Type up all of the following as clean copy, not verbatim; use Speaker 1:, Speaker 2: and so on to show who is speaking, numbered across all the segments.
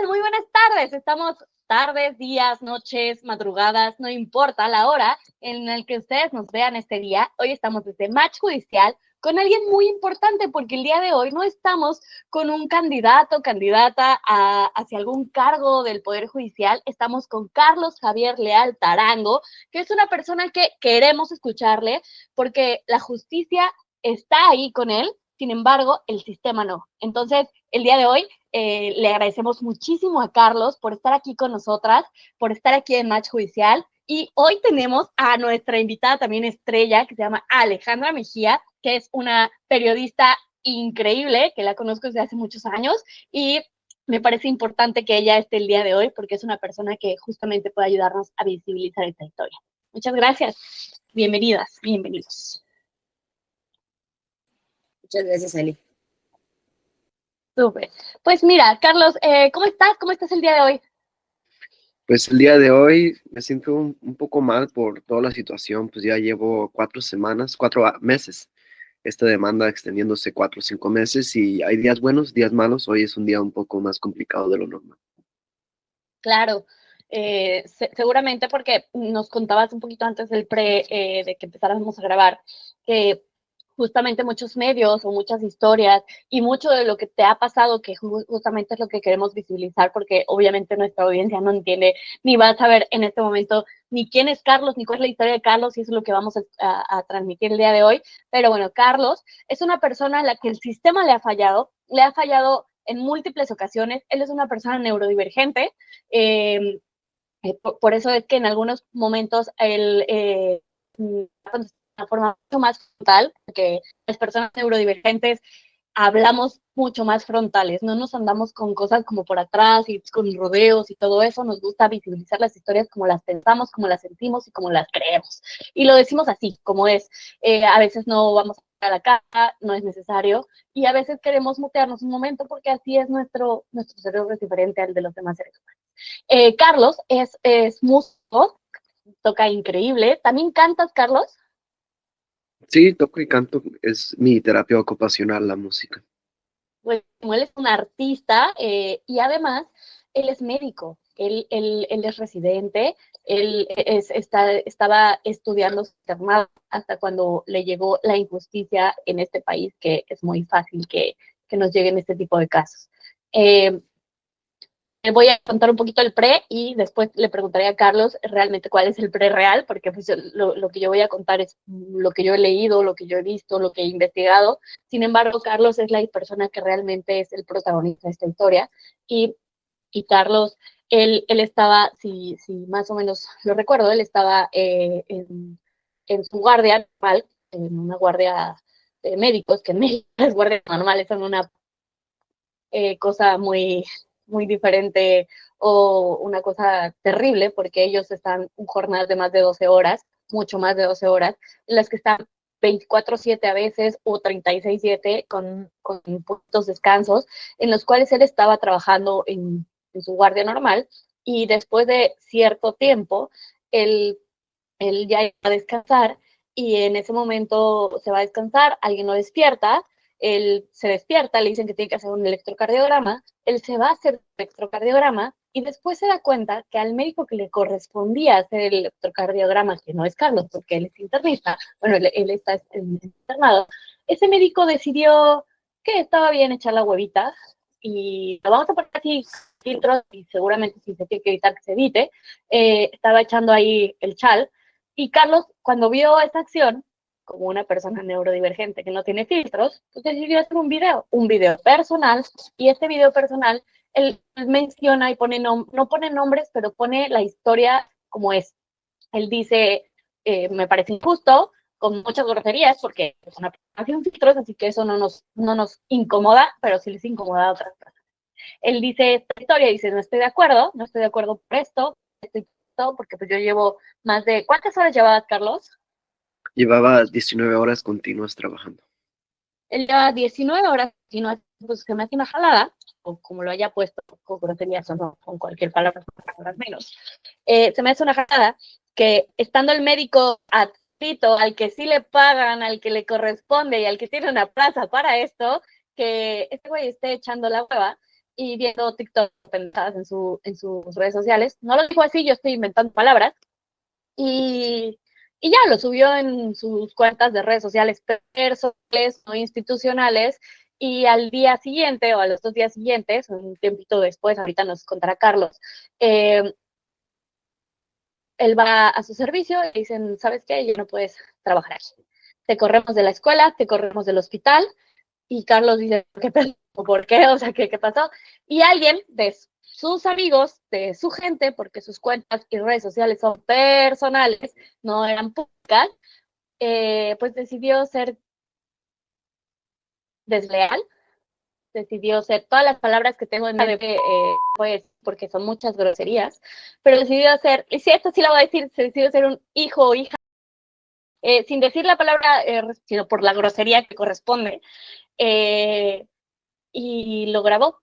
Speaker 1: tal? Muy buenas tardes. Estamos tardes, días, noches, madrugadas, no importa la hora en la que ustedes nos vean este día. Hoy estamos desde Match Judicial con alguien muy importante porque el día de hoy no estamos con un candidato o candidata hacia algún cargo del Poder Judicial. Estamos con Carlos Javier Leal Tarango, que es una persona que queremos escucharle porque la justicia está ahí con él. Sin embargo, el sistema no. Entonces, el día de hoy le agradecemos muchísimo a Carlos por estar aquí con nosotras, por estar aquí en Match Judicial. Y hoy tenemos a nuestra invitada también estrella, que se llama Alejandra Mejía, que es una periodista increíble, que la conozco desde hace muchos años, y me parece importante que ella esté el día de hoy, porque es una persona que justamente puede ayudarnos a visibilizar esta historia. Muchas gracias. Bienvenidas, bienvenidos.
Speaker 2: Muchas gracias, Ali.
Speaker 1: Súper. Pues mira, Carlos, ¿cómo estás? ¿Cómo estás el día de hoy?
Speaker 3: Pues el día de hoy me siento un poco mal por toda la situación, pues ya llevo 4 meses, esta demanda extendiéndose 4 o 5 meses y hay días buenos, días malos, hoy es un día un poco más complicado de lo normal.
Speaker 1: Claro, seguramente porque nos contabas un poquito antes del de que empezáramos a grabar, que justamente muchos medios o muchas historias y mucho de lo que te ha pasado, que justamente es lo que queremos visibilizar, porque obviamente nuestra audiencia no entiende ni va a saber en este momento ni quién es Carlos, ni cuál es la historia de Carlos, y eso es lo que vamos a transmitir el día de hoy. Pero bueno, Carlos es una persona a la que el sistema le ha fallado en múltiples ocasiones. Él es una persona neurodivergente, por eso es que en algunos momentos él de una forma mucho más frontal, porque las personas neurodivergentes hablamos mucho más frontales, no nos andamos con cosas como por atrás y con rodeos y todo eso. Nos gusta visibilizar las historias como las pensamos, como las sentimos y como las creemos. Y lo decimos así, como es. A veces no vamos a la cara, no es necesario, y a veces queremos mutearnos un momento porque así es nuestro cerebro, es diferente al de los demás seres humanos. Carlos es músico, toca increíble. ¿También cantas, Carlos?
Speaker 3: Sí, toco y canto, es mi terapia ocupacional, la música.
Speaker 1: Bueno, él es un artista y además él es médico, él es residente, estaba estudiando hasta cuando le llegó la injusticia en este país, que es muy fácil que nos lleguen este tipo de casos. Voy a contar un poquito el pre y después le preguntaré a Carlos realmente cuál es el pre real, porque pues lo que yo voy a contar es lo que yo he leído, lo que yo he visto, lo que he investigado. Sin embargo, Carlos es la persona que realmente es el protagonista de esta historia. Y Carlos, él estaba, si más o menos lo recuerdo, él estaba en su guardia normal, en una guardia de médicos, que en México las guardias normales son una cosa muy diferente o una cosa terrible, porque ellos están en jornadas de más de 12 horas, mucho más de 12 horas, en las que están 24/7 a veces o 36/7 con puntos descansos, en los cuales él estaba trabajando en su guardia normal, y después de cierto tiempo, él, él ya iba a descansar, y en ese momento se va a descansar, alguien lo despierta, él se despierta, le dicen que tiene que hacer un electrocardiograma, él se va a hacer un electrocardiograma y después se da cuenta que al médico que le correspondía hacer el electrocardiograma, que no es Carlos porque él es internista, bueno, él está internado, ese médico decidió que estaba bien echar la huevita y lo vamos a poner así filtros, y seguramente si se tiene que evitar que se evite, estaba echando ahí el chal, y Carlos, cuando vio esta acción, como una persona neurodivergente que no tiene filtros, pues decidió hacer un video personal, y este video personal, él menciona y pone, no pone nombres, pero pone la historia como es. Él dice, me parece injusto, con muchas groserías, porque es una persona sin filtros, así que eso no nos incomoda, pero sí les incomoda a otras personas. Él dice esta historia, dice, no estoy de acuerdo por esto, porque pues yo llevo más de, ¿cuántas horas llevabas, Carlos?
Speaker 3: Llevaba 19 horas continuas trabajando.
Speaker 1: Él lleva 19 horas continuas, pues se me hace una jalada, o como lo haya puesto, con groserías o no, con cualquier palabra menos. Se me hace una jalada que estando el médico adscrito, al que sí le pagan, al que le corresponde y al que tiene una plaza para esto, que este güey esté echando la hueva y viendo TikTok pensadas en sus redes sociales. No lo dijo así, yo estoy inventando palabras. Y, y ya lo subió en sus cuentas de redes sociales personales o institucionales. Y al día siguiente o a los 2 días siguientes, un tiempito después, ahorita nos contará Carlos, eh, él va a su servicio y dicen, ¿sabes qué? Ya no puedes trabajar aquí. Te corremos de la escuela, te corremos del hospital. Y Carlos dice, ¿qué pedo? ¿Por qué? O sea, ¿qué pasó? Y alguien de sus amigos, de su gente, porque sus cuentas y redes sociales son personales, no eran públicas, pues decidió ser desleal, decidió ser todas las palabras que tengo en mente, pues porque son muchas groserías, pero decidió ser, y si esto sí lo voy a decir, se decidió ser un hijo o hija, sin decir la palabra, sino por la grosería que corresponde, y lo grabó.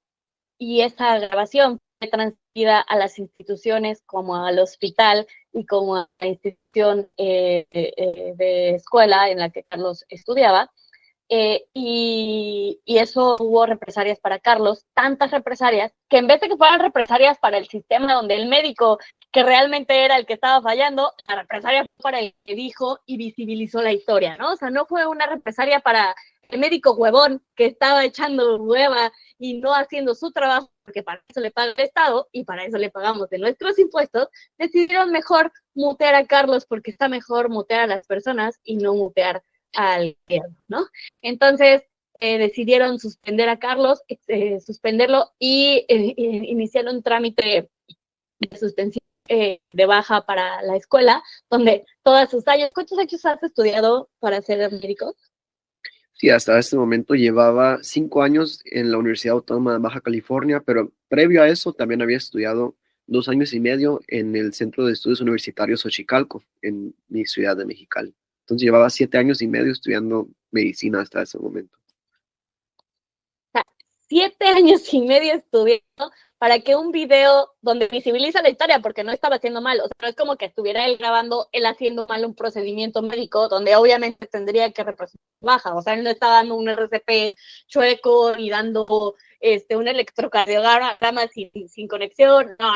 Speaker 1: Y esa grabación fue transmitida a las instituciones como al hospital y como a la institución de escuela en la que Carlos estudiaba. Y eso hubo represalias para Carlos, tantas represalias, que en vez de que fueran represalias para el sistema donde el médico, que realmente era el que estaba fallando, la represalia fue para el que dijo y visibilizó la historia, ¿no? O sea, no fue una represalia para el médico huevón que estaba echando hueva y no haciendo su trabajo, porque para eso le paga el Estado y para eso le pagamos de nuestros impuestos. Decidieron mejor mutear a Carlos porque está mejor mutear a las personas y no mutear al gobierno, ¿no? Entonces, decidieron suspender a Carlos, suspenderlo y iniciaron un trámite de suspensión de baja para la escuela, donde todos sus años, ¿cuántos años has estudiado para ser médico?
Speaker 3: Sí, hasta este momento llevaba 5 años en la Universidad Autónoma de Baja California, pero previo a eso también había estudiado 2 años y medio en el Centro de Estudios Universitarios Xochicalco, en mi ciudad de Mexicali. Entonces llevaba 7 años y medio estudiando medicina hasta ese momento.
Speaker 1: O sea, 7 años y medio estudiando para que un video donde visibiliza la historia, porque no estaba haciendo mal, o sea, no es como que estuviera él grabando, él haciendo mal un procedimiento médico, donde obviamente tendría que representar baja, o sea, él no está dando un RCP chueco ni dando un electrocardiograma sin conexión, no,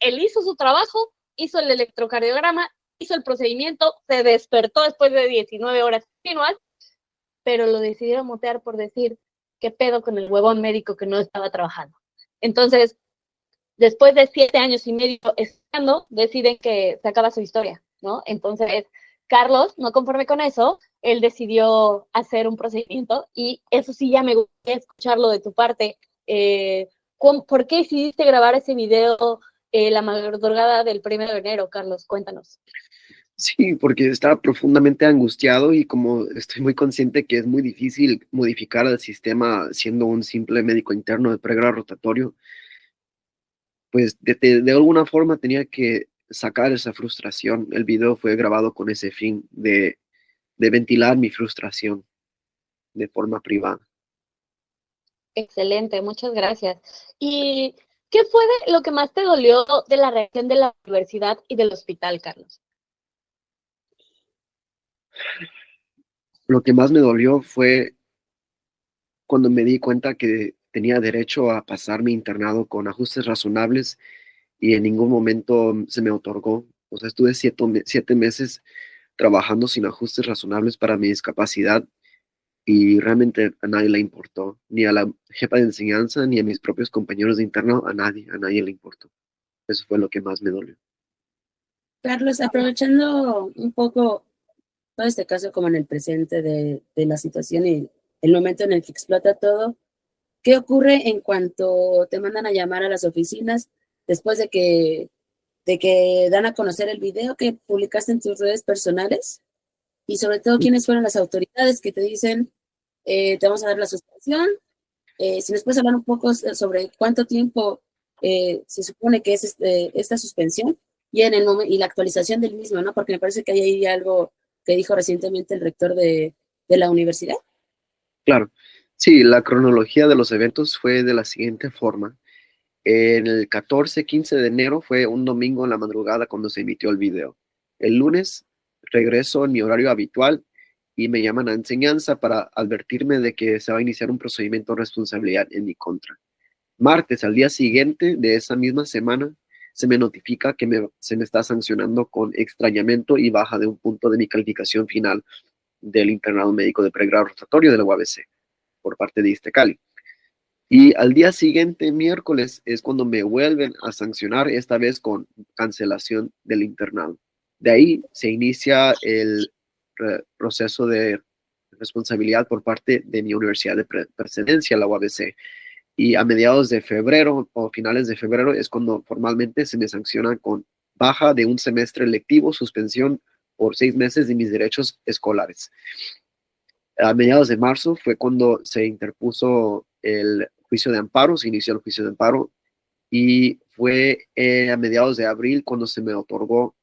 Speaker 1: él hizo su trabajo, hizo el electrocardiograma, hizo el procedimiento, se despertó después de 19 horas continuas, pero lo decidieron mutear por decir qué pedo con el huevón médico que no estaba trabajando. Entonces, después de 7 años y medio estando, deciden que se acaba su historia, ¿no? Entonces, Carlos, no conforme con eso, él decidió hacer un procedimiento y eso sí ya me gustaría escucharlo de tu parte. ¿Por qué decidiste grabar ese video la madrugada del 1 de enero, Carlos? Cuéntanos.
Speaker 3: Sí, porque estaba profundamente angustiado y como estoy muy consciente que es muy difícil modificar el sistema siendo un simple médico interno de pregrado rotatorio, pues de alguna forma tenía que sacar esa frustración. El video fue grabado con ese fin de ventilar mi frustración de forma privada.
Speaker 1: Excelente, muchas gracias. ¿Y qué fue lo que más te dolió de la reacción de la universidad y del hospital, Carlos?
Speaker 3: Lo que más me dolió fue cuando me di cuenta que tenía derecho a pasar mi internado con ajustes razonables y en ningún momento se me otorgó. O sea, estuve 7 meses trabajando sin ajustes razonables para mi discapacidad y realmente a nadie le importó, ni a la jefa de enseñanza, ni a mis propios compañeros de internado, a nadie le importó. Eso fue lo que más me dolió.
Speaker 2: Carlos, aprovechando un poco todo este caso como en el presente de la situación y el momento en el que explota todo, ¿qué ocurre en cuanto te mandan a llamar a las oficinas después de que dan a conocer el video que publicaste en tus redes personales? Y sobre todo, ¿quiénes fueron las autoridades que te dicen, te vamos a dar la suspensión? Si nos puedes hablar un poco sobre cuánto tiempo se supone que es esta suspensión y en el momento y la actualización del mismo, ¿no? Porque me parece que hay algo que dijo recientemente el rector de la universidad.
Speaker 3: Claro, sí, la cronología de los eventos fue de la siguiente forma. En el 14-15 de enero fue un domingo en la madrugada cuando se emitió el video. El lunes regreso en mi horario habitual y me llaman a enseñanza para advertirme de que se va a iniciar un procedimiento de responsabilidad en mi contra. martes, al día siguiente de esa misma semana, se me notifica que se me está sancionando con extrañamiento y baja de un punto de mi calificación final del internado médico de pregrado rotatorio de la UABC por parte de Iztecali. Y al día siguiente, miércoles, es cuando me vuelven a sancionar, esta vez con cancelación del internado. De ahí se inicia el proceso de responsabilidad por parte de mi universidad de precedencia, la UABC. Y a mediados de febrero o finales de febrero es cuando formalmente se me sanciona con baja de un semestre lectivo, suspensión por 6 meses de mis derechos escolares. A mediados de marzo fue cuando se interpuso el juicio de amparo, se inició el juicio de amparo y fue a mediados de abril cuando se me otorgó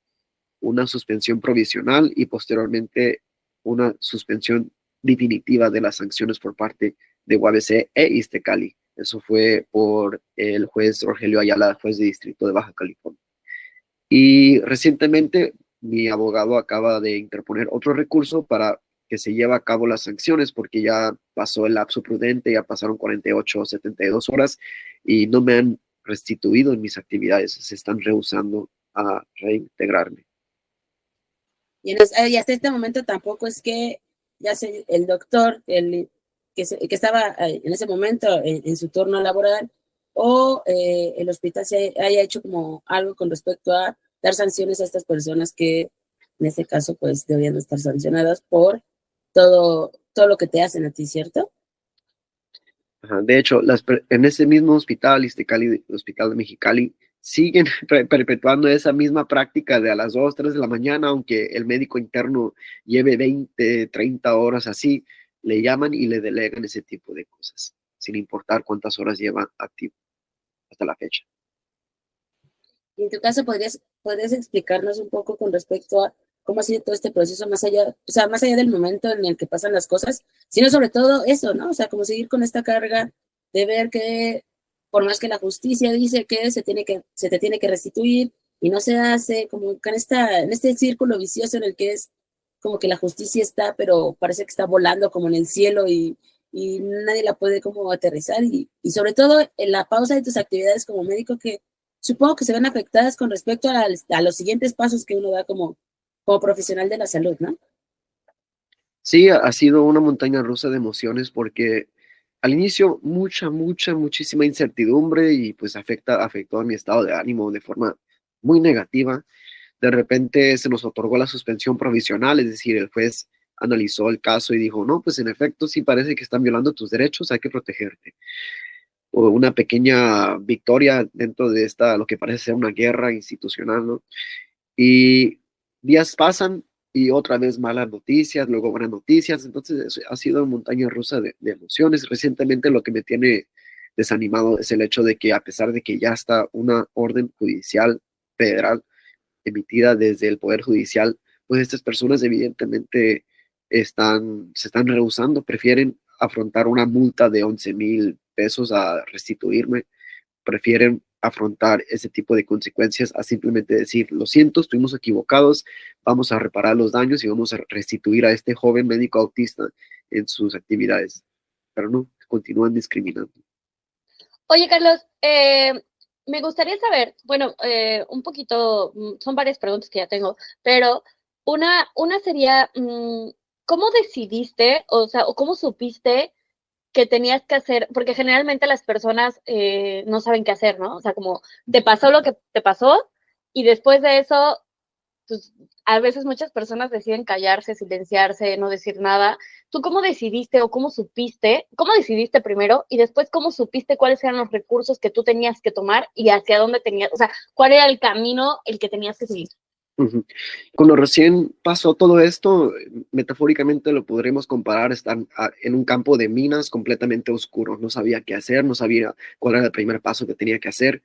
Speaker 3: una suspensión provisional y posteriormente una suspensión definitiva de las sanciones por parte de UABC e Iztecali. Eso fue por el juez Rogelio Ayala, juez de distrito de Baja California. Y recientemente mi abogado acaba de interponer otro recurso para que se lleve a cabo las sanciones porque ya pasó el lapso prudente, ya pasaron 48 o 72 horas y no me han restituido en mis actividades, se están rehusando a reintegrarme.
Speaker 2: Y hasta este momento tampoco es que ya sé, el doctor que estaba en ese momento en su turno laboral o el hospital se haya hecho como algo con respecto a dar sanciones a estas personas que en este caso pues deberían estar sancionadas por todo lo que te hacen a ti, ¿cierto?
Speaker 3: Ajá, de hecho, en ese mismo hospital, Iztecali, Hospital de Mexicali, siguen perpetuando esa misma práctica de a las 2, 3 de la mañana, aunque el médico interno lleve 20, 30 horas así, le llaman y le delegan ese tipo de cosas, sin importar cuántas horas lleva activo hasta la fecha.
Speaker 2: Y en tu caso, ¿podrías explicarnos un poco con respecto a cómo ha sido todo este proceso más allá, o sea, más allá del momento en el que pasan las cosas, sino sobre todo eso, ¿no? O sea, como seguir con esta carga de ver que por más que la justicia dice que se te tiene que restituir y no se hace, como que en este círculo vicioso en el que es como que la justicia está, pero parece que está volando como en el cielo y nadie la puede como aterrizar y sobre todo en la pausa de tus actividades como médico que supongo que se ven afectadas con respecto a los siguientes pasos que uno da como profesional de la salud, ¿no?
Speaker 3: Sí, ha sido una montaña rusa de emociones porque al inicio muchísima incertidumbre y pues afectó a mi estado de ánimo de forma muy negativa. De repente se nos otorgó la suspensión provisional, es decir, el juez analizó el caso y dijo, no, pues en efecto sí parece que están violando tus derechos, hay que protegerte. O una pequeña victoria dentro de lo que parece ser una guerra institucional, ¿no? Y días pasan y otra vez malas noticias, luego buenas noticias, entonces ha sido una montaña rusa de emociones. Recientemente lo que me tiene desanimado es el hecho de que a pesar de que ya está una orden judicial federal emitida desde el Poder Judicial, pues estas personas evidentemente se están rehusando, prefieren afrontar una multa de 11,000 pesos a restituirme, prefieren afrontar ese tipo de consecuencias a simplemente decir, lo siento, estuvimos equivocados, vamos a reparar los daños y vamos a restituir a este joven médico autista en sus actividades. Pero no, continúan discriminando.
Speaker 1: Oye, Carlos, me gustaría saber, bueno, un poquito, son varias preguntas que ya tengo, pero una sería, ¿cómo decidiste, o sea, o cómo supiste que tenías que hacer? Porque generalmente las personas no saben qué hacer, ¿no? O sea, como te pasó lo que te pasó y después de eso pues a veces muchas personas deciden callarse, silenciarse, no decir nada. ¿Tú cómo decidiste o cómo decidiste primero y después cómo supiste cuáles eran los recursos que tú tenías que tomar y hacia dónde tenías, o sea, cuál era el camino el que tenías que seguir?
Speaker 3: Uh-huh. Cuando recién pasó todo esto, metafóricamente lo podremos comparar, estar en un campo de minas completamente oscuro, no sabía qué hacer, no sabía cuál era el primer paso que tenía que hacer.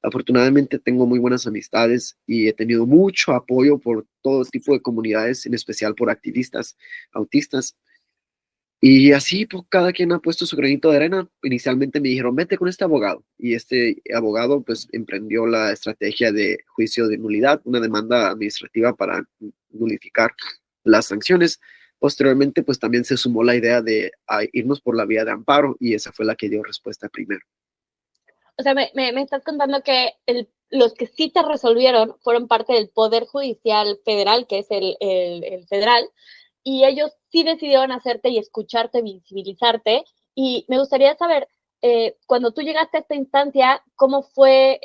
Speaker 3: Afortunadamente tengo muy buenas amistades y he tenido mucho apoyo por todo tipo de comunidades, en especial por activistas autistas. Y así, pues, cada quien ha puesto su granito de arena. Inicialmente me dijeron, vete con este abogado. Y este abogado, pues, emprendió la estrategia de juicio de nulidad, una demanda administrativa para nulificar las sanciones. Posteriormente, pues, también se sumó la idea de irnos por la vía de amparo y esa fue la que dio respuesta primero.
Speaker 1: O sea, me estás contando que los que sí te resolvieron fueron parte del Poder Judicial Federal, que es el federal, y ellos sí decidieron hacerte y escucharte, visibilizarte. Y me gustaría saber, cuando tú llegaste a esta instancia, ¿cómo fue,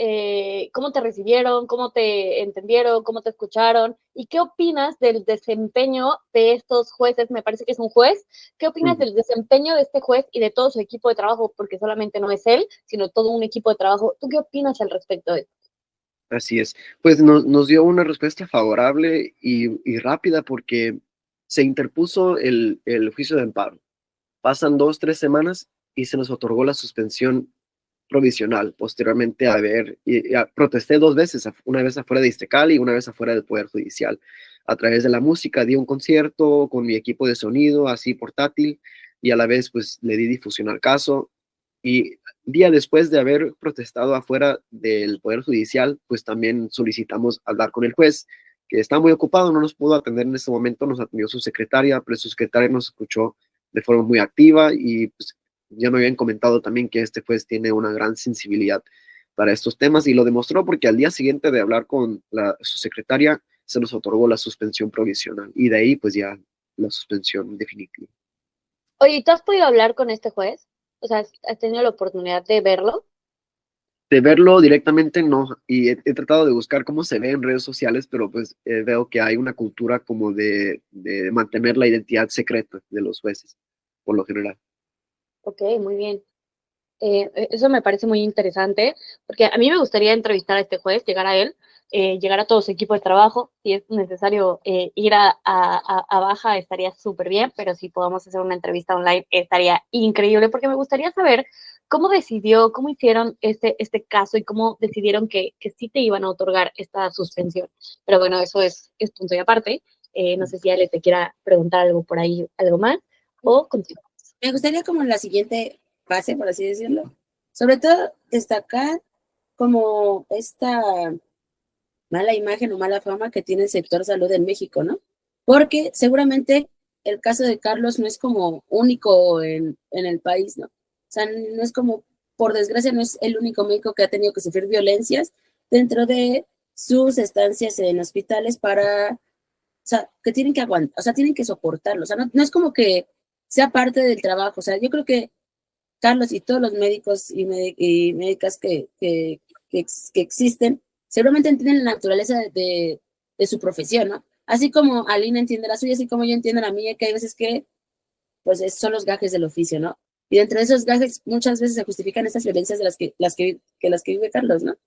Speaker 1: cómo te recibieron, cómo te entendieron, cómo te escucharon? ¿Y qué opinas del desempeño de estos jueces? Me parece que es un juez. ¿Qué opinas del desempeño de este juez y de todo su equipo de trabajo? Porque solamente no es él, sino todo un equipo de trabajo. ¿Tú qué opinas al respecto de esto?
Speaker 3: Así es. Pues nos dio una respuesta favorable y rápida porque se interpuso el juicio de amparo. Pasan 2, 3 semanas y se nos otorgó la suspensión provisional. Posteriormente protesté 2 veces, una vez afuera de Iztecali y una vez afuera del Poder Judicial. A través de la música di un concierto con mi equipo de sonido, así portátil, y a la vez pues le di difusión al caso. Y día después de haber protestado afuera del Poder Judicial, pues también solicitamos hablar con el juez, que está muy ocupado, no nos pudo atender en ese momento, nos atendió su secretaria, pero su secretaria nos escuchó de forma muy activa y pues ya me habían comentado también que este juez tiene una gran sensibilidad para estos temas y lo demostró porque al día siguiente de hablar con su secretaria se nos otorgó la suspensión provisional y de ahí pues ya la suspensión definitiva.
Speaker 1: Oye, ¿tú has podido hablar con este juez? O sea, ¿has tenido la oportunidad de verlo?
Speaker 3: De verlo directamente no, y he tratado de buscar cómo se ve en redes sociales, pero pues veo que hay una cultura como de mantener la identidad secreta de los jueces, por lo general.
Speaker 1: Ok, muy bien. Eso me parece muy interesante, porque a mí me gustaría entrevistar a este juez, llegar a él, llegar a todo su equipo de trabajo. Si es necesario ir a Baja, estaría súper bien, pero si podamos hacer una entrevista online, estaría increíble, porque me gustaría saber cómo decidió, cómo hicieron este caso y cómo decidieron que sí te iban a otorgar esta suspensión. Pero bueno, eso es punto y aparte. No sé si Ale te quiera preguntar algo por ahí, algo más, o continuamos.
Speaker 2: Me gustaría como en la siguiente fase, por así decirlo, sobre todo destacar como esta mala imagen o mala fama que tiene el sector salud en México, ¿no? Porque seguramente el caso de Carlos no es como único en el país, ¿no? O sea, no es como, por desgracia, no es el único médico que ha tenido que sufrir violencias dentro de sus estancias en hospitales para, o sea, que tienen que aguantar, o sea, tienen que soportarlo, o sea, no es como que sea parte del trabajo, o sea, yo creo que Carlos y todos los médicos y médicas que existen, seguramente entienden la naturaleza de su profesión, ¿no? Así como Alina entiende la suya, así como yo entiendo la mía, que hay veces que, pues, son los gajes del oficio, ¿no? Y dentro de esos gajes muchas veces se justifican esas violencias de las que vive Carlos, ¿no?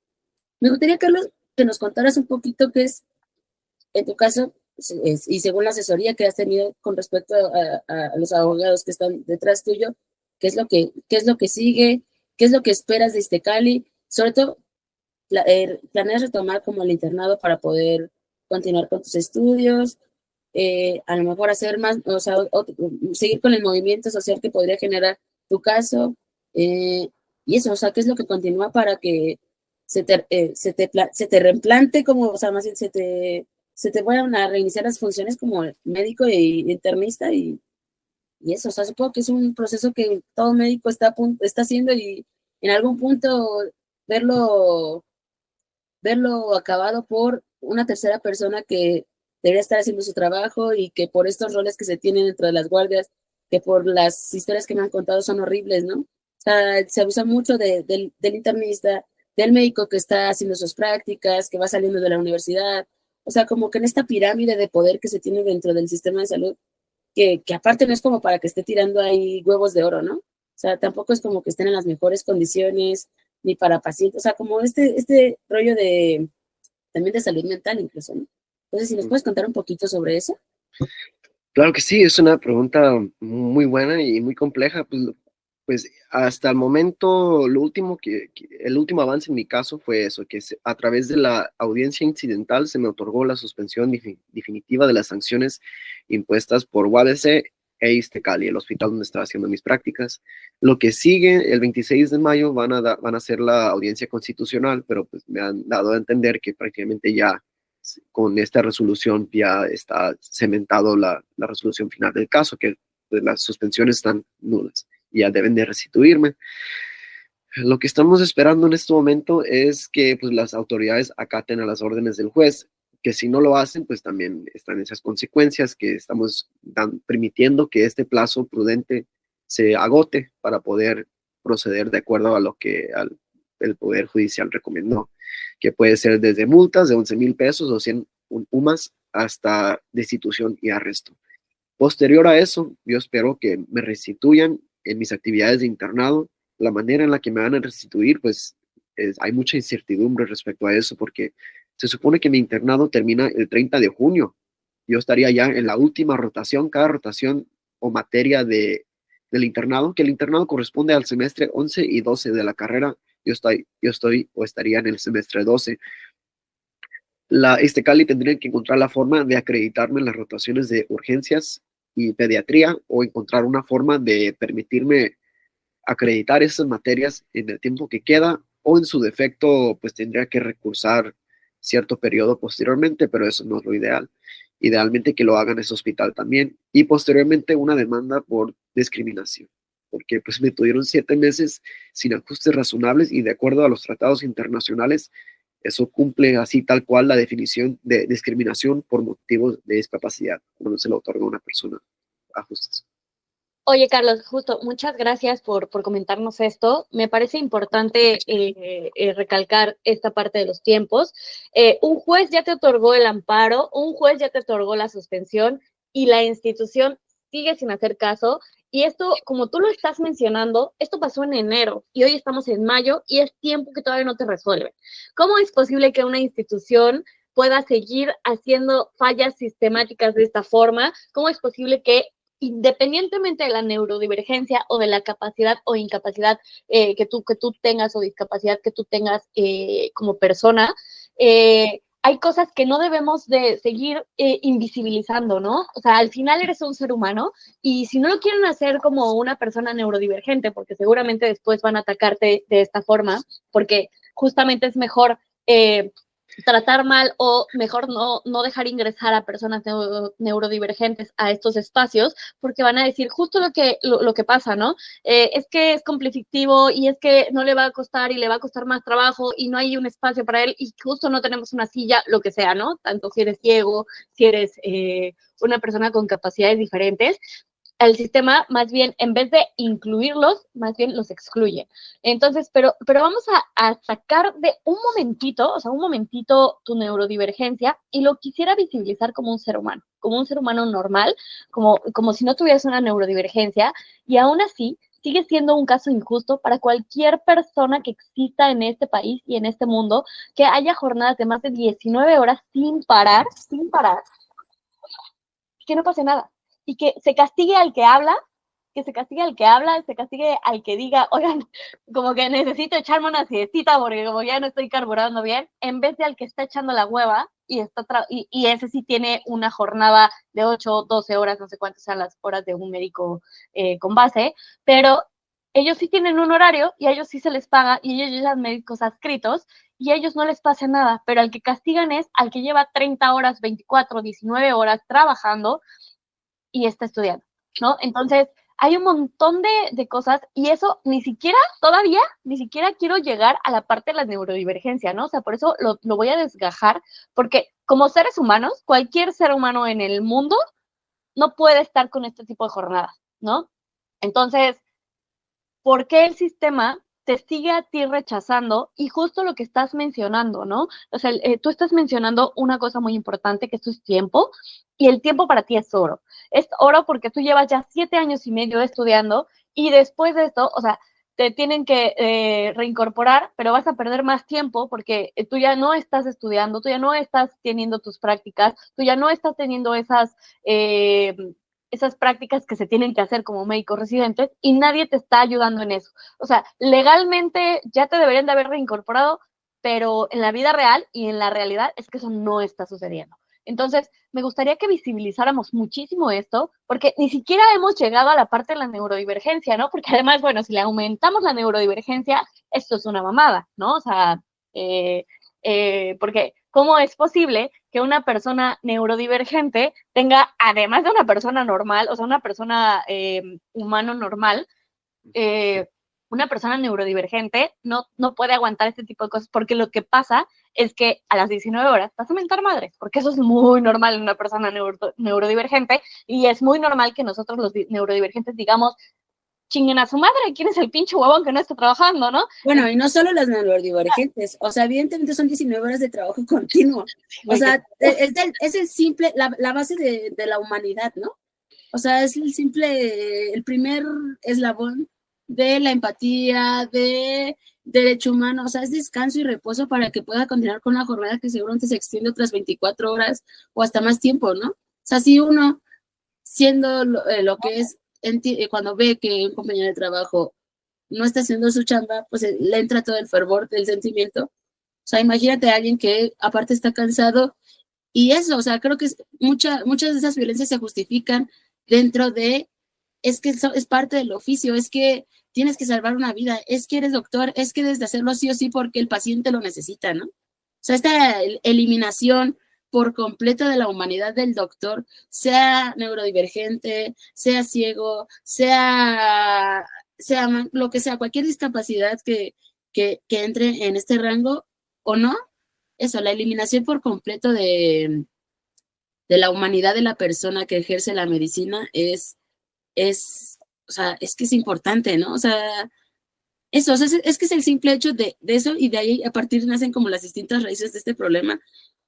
Speaker 2: Me gustaría, Carlos, que nos contaras un poquito qué es, en tu caso, y según la asesoría que has tenido con respecto a los abogados que están detrás tuyo, qué es lo que sigue, qué es lo que esperas de Iztecali, sobre todo, planeas retomar como el internado para poder continuar con tus estudios, a lo mejor hacer más, o sea, seguir con el movimiento social que podría generar tu caso, y eso, o sea, qué es lo que continúa para que se te reimplante como, o sea, más bien se te vayan a reiniciar las funciones como médico e internista y eso, o sea, supongo que es un proceso que todo médico está haciendo y en algún punto verlo, verlo acabado por una tercera persona que debería estar haciendo su trabajo y que por estos roles que se tienen dentro de las guardias, que por las historias que me han contado son horribles, ¿no? O sea, se abusa mucho del internista, del médico que está haciendo sus prácticas, que va saliendo de la universidad, o sea, como que en esta pirámide de poder que se tiene dentro del sistema de salud, que aparte no es como para que esté tirando ahí huevos de oro, ¿no? O sea, tampoco es como que estén en las mejores condiciones, ni para pacientes, o sea, como este rollo de, también de salud mental incluso, ¿no? Entonces, si nos puedes contar un poquito sobre eso.
Speaker 3: Claro que sí, es una pregunta muy buena y muy compleja. Pues hasta el momento, el último avance en mi caso fue eso, que a través de la audiencia incidental se me otorgó la suspensión definitiva de las sanciones impuestas por UABC e Iztecali, el hospital donde estaba haciendo mis prácticas. Lo que sigue, el 26 de mayo, van a hacer la audiencia constitucional, pero pues me han dado a entender que prácticamente ya con esta resolución ya está cementado la resolución final del caso, que pues, las suspensiones están nulas y ya deben de restituirme. Lo que estamos esperando en este momento es que pues, las autoridades acaten a las órdenes del juez, que si no lo hacen, pues también están esas consecuencias que estamos permitiendo que este plazo prudente se agote para poder proceder de acuerdo a lo que el Poder Judicial recomendó, que puede ser desde multas de 11,000 pesos o 100 UMAS hasta destitución y arresto. Posterior a eso, yo espero que me restituyan en mis actividades de internado. La manera en la que me van a restituir, pues hay mucha incertidumbre respecto a eso, porque se supone que mi internado termina el 30 de junio. Yo estaría ya en la última rotación, cada rotación o materia del internado, que el internado corresponde al semestre 11 y 12 de la carrera. Yo estoy o estaría en el semestre 12. Cali tendría que encontrar la forma de acreditarme en las rotaciones de urgencias y pediatría o encontrar una forma de permitirme acreditar esas materias en el tiempo que queda o en su defecto pues tendría que recursar cierto periodo posteriormente, pero eso no es lo ideal. Idealmente que lo hagan en ese hospital también y posteriormente una demanda por discriminación, porque pues me tuvieron 7 meses sin ajustes razonables y de acuerdo a los tratados internacionales eso cumple así tal cual la definición de discriminación por motivos de discapacidad, cuando se le otorga a una persona ajustes.
Speaker 1: Oye, Carlos, justo, muchas gracias por comentarnos esto. Me parece importante recalcar esta parte de los tiempos. Un juez ya te otorgó el amparo, un juez ya te otorgó la suspensión y la institución sigue sin hacer caso. Y esto, como tú lo estás mencionando, esto pasó en enero y hoy estamos en mayo y es tiempo que todavía no te resuelven. ¿Cómo es posible que una institución pueda seguir haciendo fallas sistemáticas de esta forma? ¿Cómo es posible que independientemente de la neurodivergencia o de la capacidad o incapacidad que tú tengas o discapacidad que tú tengas como persona, hay cosas que no debemos de seguir invisibilizando, ¿no? O sea, al final eres un ser humano y si no lo quieren hacer como una persona neurodivergente, porque seguramente después van a atacarte de esta forma, porque justamente es mejor tratar mal o mejor no dejar ingresar a personas neurodivergentes a estos espacios, porque van a decir justo lo que pasa, ¿no? Es que es conflictivo y es que no le va a costar y le va a costar más trabajo y no hay un espacio para él y justo no tenemos una silla, lo que sea, ¿no? Tanto si eres ciego, si eres una persona con capacidades diferentes, el sistema más bien, en vez de incluirlos, más bien los excluye. Entonces, pero vamos a sacar de un momentito tu neurodivergencia y lo quisiera visibilizar como un ser humano normal, como si no tuvieras una neurodivergencia, y aún así sigue siendo un caso injusto para cualquier persona que exista en este país y en este mundo, que haya jornadas de más de 19 horas sin parar, que no pase nada y que se castigue al que habla, se castigue al que diga, oigan, como que necesito echarme una siestita porque como ya no estoy carburando bien, en vez de al que está echando la hueva y ese sí tiene una jornada de 8, 12 horas, no sé cuántas sean las horas de un médico con base, pero ellos sí tienen un horario y a ellos sí se les paga y ellos llevan médicos adscritos y a ellos no les pasa nada, pero al que castigan es al que lleva 30 horas, 24, 19 horas trabajando y está estudiando, ¿no? Entonces, hay un montón de cosas y eso ni siquiera quiero llegar a la parte de la neurodivergencia, ¿no? O sea, por eso lo voy a desgajar, porque como seres humanos, cualquier ser humano en el mundo no puede estar con este tipo de jornadas, ¿no? Entonces, ¿por qué el sistema te sigue a ti rechazando? Y justo lo que estás mencionando, ¿no? O sea, tú estás mencionando una cosa muy importante, que esto es tiempo, y el tiempo para ti es oro. Es oro porque tú llevas ya 7 años y medio estudiando, y después de esto, o sea, te tienen que reincorporar, pero vas a perder más tiempo porque tú ya no estás estudiando, tú ya no estás teniendo tus prácticas, tú ya no estás teniendo esas prácticas que se tienen que hacer como médicos residentes y nadie te está ayudando en eso. O sea, legalmente ya te deberían de haber reincorporado, pero en la vida real y en la realidad es que eso no está sucediendo. Entonces, me gustaría que visibilizáramos muchísimo esto, porque ni siquiera hemos llegado a la parte de la neurodivergencia, ¿no? Porque además, bueno, si le aumentamos la neurodivergencia, esto es una mamada, ¿no? O sea, porque ¿cómo es posible que una persona neurodivergente tenga, además de una persona normal, o sea, una persona humano normal, una persona neurodivergente no puede aguantar este tipo de cosas, porque lo que pasa es que a las 19 horas vas a mentar madres, porque eso es muy normal en una persona neurodivergente, y es muy normal que nosotros los neurodivergentes digamos, chinguen a su madre, ¿quién es el pinche huevón que no está trabajando, no?
Speaker 2: Bueno, y no solo las neurodivergentes, o sea, evidentemente son 19 horas de trabajo continuo. O sea, es el simple, la base de la humanidad, ¿no? O sea, es el primer eslabón de la empatía, de derecho humano, o sea, es descanso y reposo para que pueda continuar con la jornada que seguramente se extiende otras 24 horas o hasta más tiempo, ¿no? O sea, si uno, siendo lo que es, cuando ve que un compañero de trabajo no está haciendo su chamba, pues le entra todo el fervor del sentimiento. O sea, imagínate a alguien que aparte está cansado y eso, o sea, creo que muchas de esas violencias se justifican dentro de, es que es parte del oficio, es que tienes que salvar una vida, es que eres doctor, es que debes de hacerlo sí o sí porque el paciente lo necesita, ¿no? O sea, esta eliminación por completo de la humanidad del doctor, sea neurodivergente, sea ciego, sea lo que sea, cualquier discapacidad que entre en este rango o no, eso, la eliminación por completo de la humanidad de la persona que ejerce la medicina o sea, es que es importante, ¿no? O sea, eso, o sea, es que es el simple hecho de eso y de ahí a partir nacen como las distintas raíces de este problema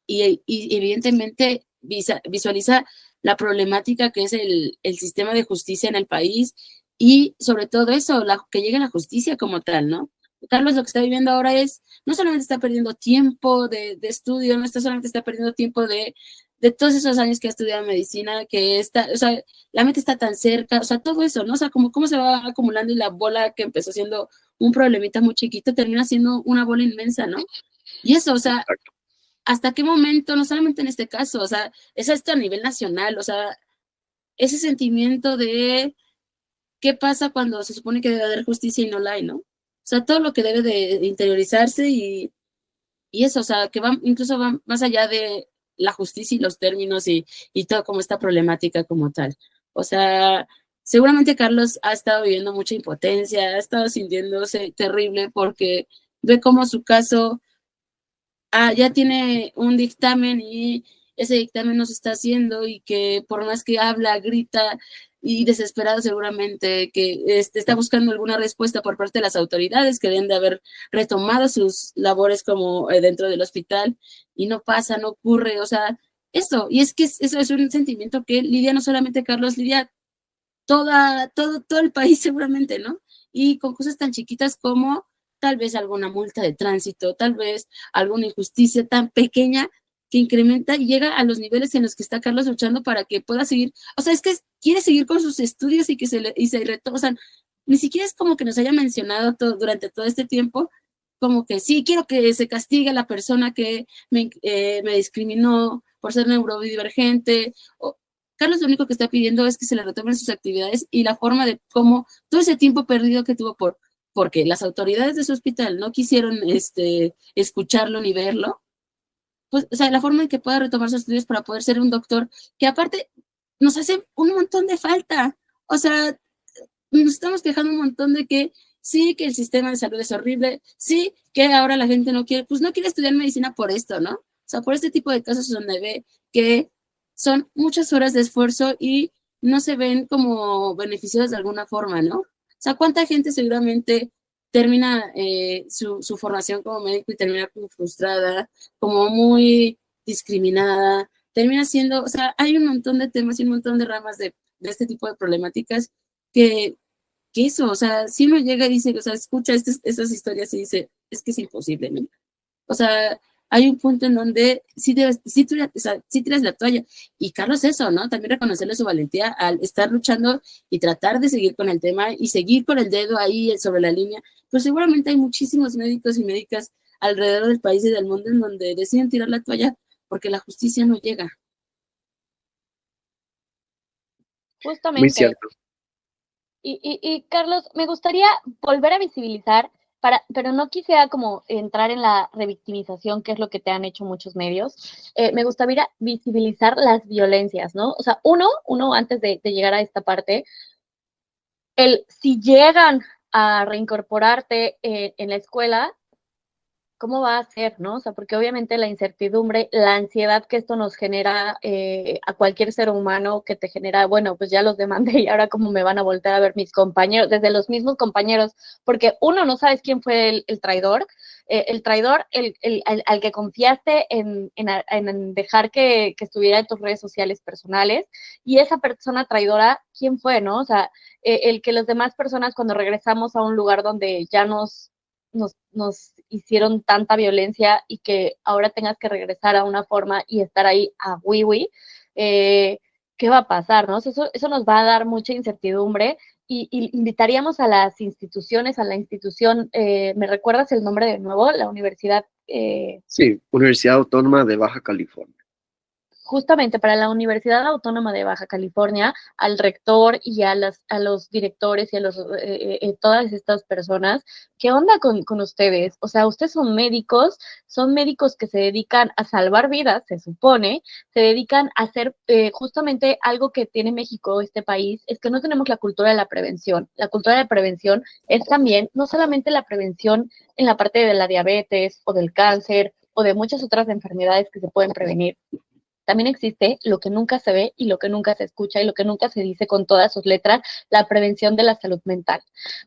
Speaker 2: y evidentemente visualiza la problemática que es el sistema de justicia en el país y sobre todo eso, que llegue la justicia como tal, ¿no? Carlos lo que está viviendo ahora es, no solamente está perdiendo tiempo de estudio, no solamente está perdiendo tiempo de todos esos años que ha estudiado medicina, que está, o sea, la mente está tan cerca, o sea, todo eso, ¿no? O sea, cómo se va acumulando y la bola que empezó siendo un problemita muy chiquito termina siendo una bola inmensa, ¿no? Y eso, o sea, ¿hasta qué momento, no solamente en este caso, o sea, es esto a nivel nacional, o sea, ese sentimiento de qué pasa cuando se supone que debe haber justicia y no la hay, ¿no? O sea, todo lo que debe de interiorizarse y eso, o sea, que incluso va más allá de la justicia y los términos y todo como esta problemática como tal. O sea, seguramente Carlos ha estado viviendo mucha impotencia, ha estado sintiéndose terrible porque ve cómo su caso ya tiene un dictamen y ese dictamen no se está haciendo y que por más que habla, grita y desesperado seguramente que está buscando alguna respuesta por parte de las autoridades que deben de haber retomado sus labores como dentro del hospital y no pasa, no ocurre, o sea, eso, y es que eso es un sentimiento que lidia no solamente Carlos, lidia todo el país seguramente, ¿no? Y con cosas tan chiquitas como tal vez alguna multa de tránsito, tal vez alguna injusticia tan pequeña que incrementa y llega a los niveles en los que está Carlos luchando para que pueda seguir, o sea, es que quiere seguir con sus estudios y que o sea, ni siquiera es como que nos haya mencionado durante todo este tiempo, como que sí, quiero que se castigue a la persona que me discriminó por ser neurodivergente, Carlos lo único que está pidiendo es que se le retomen sus actividades y la forma de cómo todo ese tiempo perdido que tuvo porque las autoridades de su hospital no quisieron escucharlo ni verlo, pues, o sea, la forma en que pueda retomar sus estudios para poder ser un doctor, que aparte nos hace un montón de falta. O sea, nos estamos quejando un montón de que sí, que el sistema de salud es horrible, sí, que ahora la gente no quiere estudiar medicina por esto, ¿no? O sea, por este tipo de casos donde ve que son muchas horas de esfuerzo y no se ven como beneficiados de alguna forma, ¿no? O sea, ¿cuánta gente seguramente termina su formación como médico y termina como frustrada, como muy discriminada, termina siendo, o sea, hay un montón de temas y un montón de ramas de este tipo de problemáticas que eso, o sea, si uno llega y dice, o sea, escucha estas historias y dice, es que es imposible, ¿no? O sea, hay un punto en donde sí tiras la toalla. Y Carlos eso, ¿no? También reconocerle su valentía al estar luchando y tratar de seguir con el tema y seguir con el dedo ahí sobre la línea. Pues seguramente hay muchísimos médicos y médicas alrededor del país y del mundo en donde deciden tirar la toalla porque la justicia no llega.
Speaker 1: Justamente.
Speaker 3: Muy cierto.
Speaker 1: Y Carlos, me gustaría volver a visibilizar, pero no quisiera como entrar en la revictimización, que es lo que te han hecho muchos medios. Me gustaría visibilizar las violencias, ¿no? O sea, uno antes de llegar a esta parte, si llegan a reincorporarte en la escuela, ¿cómo va a ser, no? O sea, porque obviamente la incertidumbre, la ansiedad que esto nos genera a cualquier ser humano, que te genera, bueno, pues ya los demandé y ahora cómo me van a voltear a ver mis compañeros, desde los mismos compañeros, porque uno no sabes quién fue el traidor, al que confiaste en dejar que estuviera en tus redes sociales personales, y esa persona traidora, ¿quién fue, no? O sea, el que las demás personas cuando regresamos a un lugar donde ya nos hicieron tanta violencia y que ahora tengas que regresar a una forma y estar ahí a wiwi, ¿qué va a pasar? ¿No? Eso nos va a dar mucha incertidumbre y invitaríamos a las instituciones, a la institución, ¿me recuerdas el nombre de nuevo? La universidad.
Speaker 3: Sí, Universidad Autónoma de Baja California.
Speaker 1: Justamente para la Universidad Autónoma de Baja California, al rector y a los directores y a todas estas personas, ¿qué onda con ustedes? O sea, ustedes son médicos que se dedican a salvar vidas, se supone, se dedican a hacer justamente algo que tiene México, este país, es que no tenemos la cultura de la prevención. La cultura de prevención es también, no solamente la prevención en la parte de la diabetes o del cáncer o de muchas otras enfermedades que se pueden prevenir. También existe lo que nunca se ve y lo que nunca se escucha y lo que nunca se dice con todas sus letras, la prevención de la salud mental.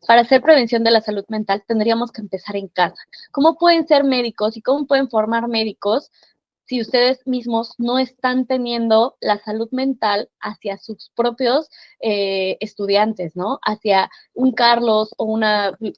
Speaker 1: Para hacer prevención de la salud mental tendríamos que empezar en casa. ¿Cómo pueden ser médicos y cómo pueden formar médicos si ustedes mismos no están teniendo la salud mental hacia sus propios estudiantes, ¿no? Hacia un Carlos o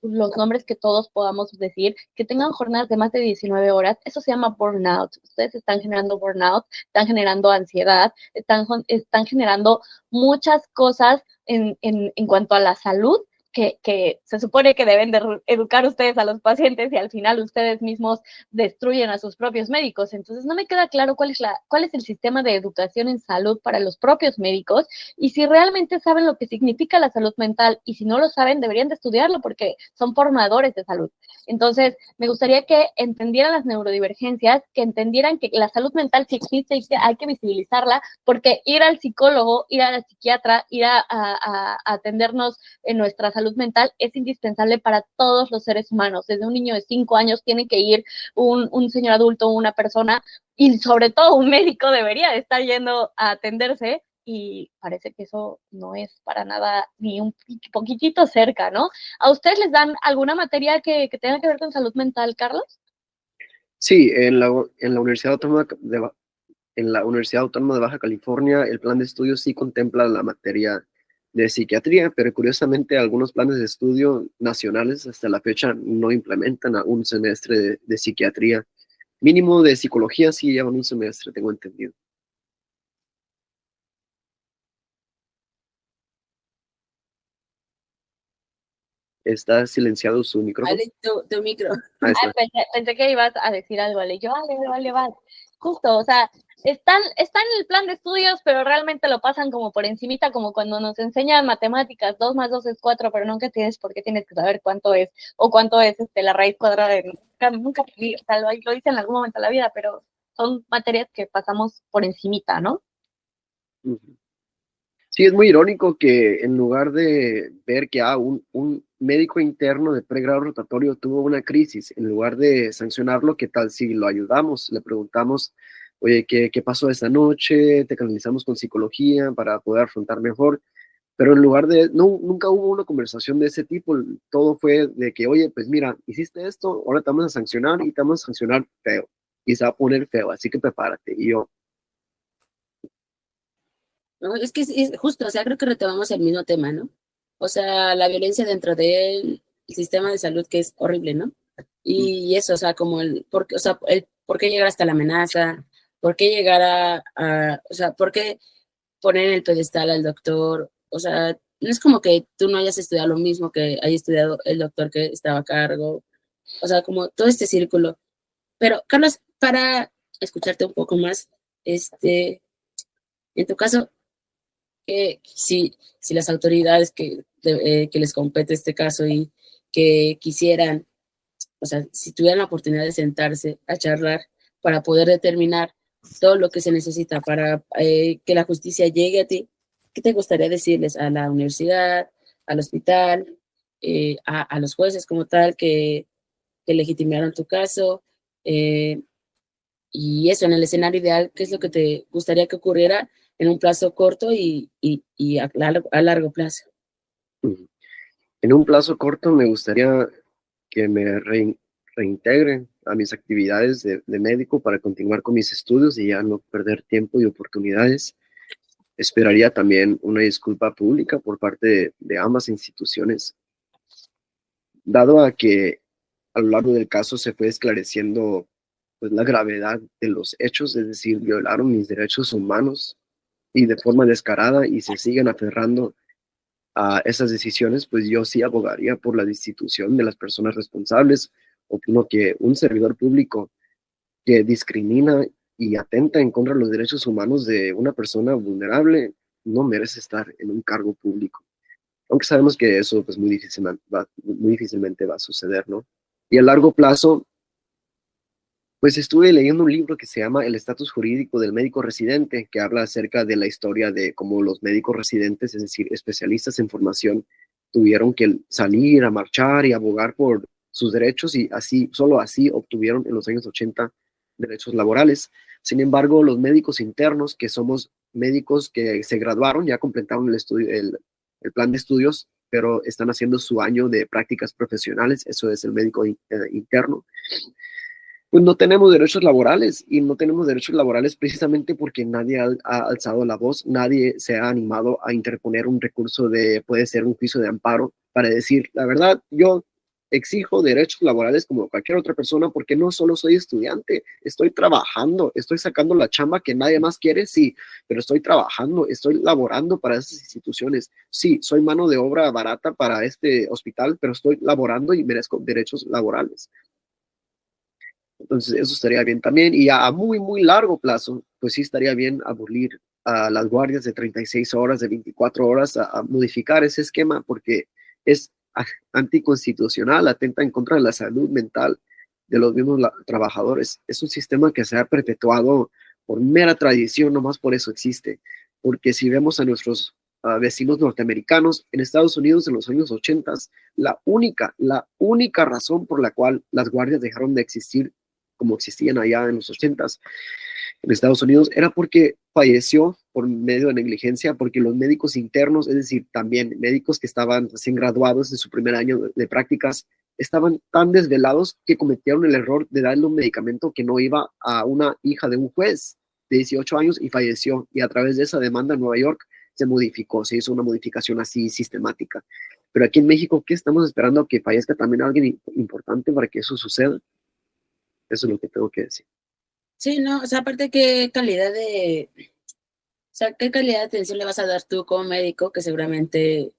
Speaker 1: los nombres que todos podamos decir, que tengan jornadas de más de 19 horas, eso se llama burnout. Ustedes están generando burnout, están generando ansiedad, están generando muchas cosas en cuanto a la salud que se supone que deben de educar ustedes a los pacientes y al final ustedes mismos destruyen a sus propios médicos. Entonces no me queda claro cuál es el sistema de educación en salud para los propios médicos y si realmente saben lo que significa la salud mental y si no lo saben deberían de estudiarlo porque son formadores de salud. Entonces me gustaría que entendieran las neurodivergencias, que entendieran que la salud mental sí existe y que hay que visibilizarla porque ir al psicólogo, ir a la psiquiatra, ir a atendernos en nuestra salud mental es indispensable para todos los seres humanos. Desde un niño de 5 años tiene que ir un señor adulto, una persona, y sobre todo un médico debería de estar yendo a atenderse, y parece que eso no es para nada ni un poquitito cerca, ¿no? ¿A ustedes les dan alguna materia que tenga que ver con salud mental, Carlos?
Speaker 3: Sí, en la Universidad Autónoma de Baja California, el plan de estudio sí contempla la materia de psiquiatría, pero curiosamente algunos planes de estudio nacionales hasta la fecha no implementan a un semestre de psiquiatría. Mínimo de psicología sí llevan un semestre, tengo entendido. Está silenciado su micrófono.
Speaker 2: Ale, tu micro.
Speaker 1: Pensé que ibas a decir algo, Ale. Yo, vale. Justo, o sea, están en el plan de estudios, pero realmente lo pasan como por encimita, como cuando nos enseñan matemáticas, 2 más 2 es 4, pero nunca tienes por qué tienes que saber cuánto es, o cuánto es la raíz cuadrada de nunca, o sea, lo hice en algún momento de la vida, pero son materias que pasamos por encimita, ¿no?
Speaker 3: Sí, es muy irónico que en lugar de ver que un médico interno de pregrado rotatorio tuvo una crisis, en lugar de sancionarlo, ¿qué tal si lo ayudamos? Le preguntamos, oye, ¿qué pasó esta noche? Te canalizamos con psicología para poder afrontar mejor. Pero en lugar de, no, nunca hubo una conversación de ese tipo, todo fue de que, oye, pues mira, hiciste esto, ahora te vamos a sancionar y te vamos a sancionar feo. Y se va a poner feo, así que prepárate. Y yo,
Speaker 2: No, es que es justo, o sea, creo que retomamos el mismo tema, ¿no? O sea, la violencia dentro del sistema de salud que es horrible, ¿no? Y eso, o sea, como el por qué llegar hasta la amenaza, por qué llegar o sea, por qué poner en el pedestal al doctor, o sea, no es como que tú no hayas estudiado lo mismo que haya estudiado el doctor que estaba a cargo, o sea, como todo este círculo. Pero, Carlos, para escucharte un poco más, en tu caso, si las autoridades que les compete este caso y que quisieran, o sea, si tuvieran la oportunidad de sentarse a charlar para poder determinar todo lo que se necesita para que la justicia llegue a ti, ¿qué te gustaría decirles a la universidad, al hospital, a los jueces como tal que legitimaron tu caso, y eso, en el escenario ideal, ¿qué es lo que te gustaría que ocurriera en un plazo corto y a largo plazo?
Speaker 3: En un plazo corto me gustaría que me reintegren a mis actividades de médico para continuar con mis estudios y ya no perder tiempo y oportunidades. Esperaría también una disculpa pública por parte de ambas instituciones, dado a que a lo largo del caso se fue esclareciendo pues, la gravedad de los hechos, es decir, violaron mis derechos humanos y de forma descarada y se siguen aferrando a esas decisiones, pues yo sí abogaría por la destitución de las personas responsables. Opino que un servidor público que discrimina y atenta en contra de los derechos humanos de una persona vulnerable no merece estar en un cargo público. Aunque sabemos que eso pues muy difícilmente va a suceder, ¿no? Y a largo plazo, pues estuve leyendo un libro que se llama El estatus jurídico del médico residente, que habla acerca de la historia de cómo los médicos residentes, es decir, especialistas en formación, tuvieron que salir a marchar y abogar por sus derechos y así, solo así obtuvieron en los años 80 derechos laborales. Sin embargo, los médicos internos, que somos médicos que se graduaron, ya completaron el plan de estudios, pero están haciendo su año de prácticas profesionales, eso es el médico interno, pues no tenemos derechos laborales y no tenemos derechos laborales precisamente porque nadie ha alzado la voz, nadie se ha animado a interponer un recurso puede ser un juicio de amparo para decir, la verdad, yo exijo derechos laborales como cualquier otra persona porque no solo soy estudiante, estoy trabajando, estoy sacando la chamba que nadie más quiere, sí, pero estoy trabajando, estoy laborando para esas instituciones, sí, soy mano de obra barata para este hospital, pero estoy laborando y merezco derechos laborales. Entonces, eso estaría bien también. Y a muy, muy largo plazo, pues sí estaría bien abolir a las guardias de 36 horas, de 24 horas, a modificar ese esquema porque es anticonstitucional, atenta en contra de la salud mental de los mismos trabajadores. Es un sistema que se ha perpetuado por mera tradición, nomás por eso existe. Porque si vemos a nuestros vecinos norteamericanos, en Estados Unidos en los años 80, la única razón por la cual las guardias dejaron de existir como existían allá en los 80s en Estados Unidos, era porque falleció por medio de negligencia, porque los médicos internos, es decir, también médicos que estaban recién graduados de su primer año de prácticas, estaban tan desvelados que cometieron el error de darle un medicamento que no iba a una hija de un juez de 18 años y falleció. Y a través de esa demanda en Nueva York se modificó, se hizo una modificación así sistemática. Pero aquí en México, ¿qué estamos esperando? ¿Que fallezca también alguien importante para que eso suceda? Eso es lo que tengo que decir.
Speaker 2: Sí, no, o sea, aparte qué calidad qué calidad de atención le vas a dar tú como médico, que seguramente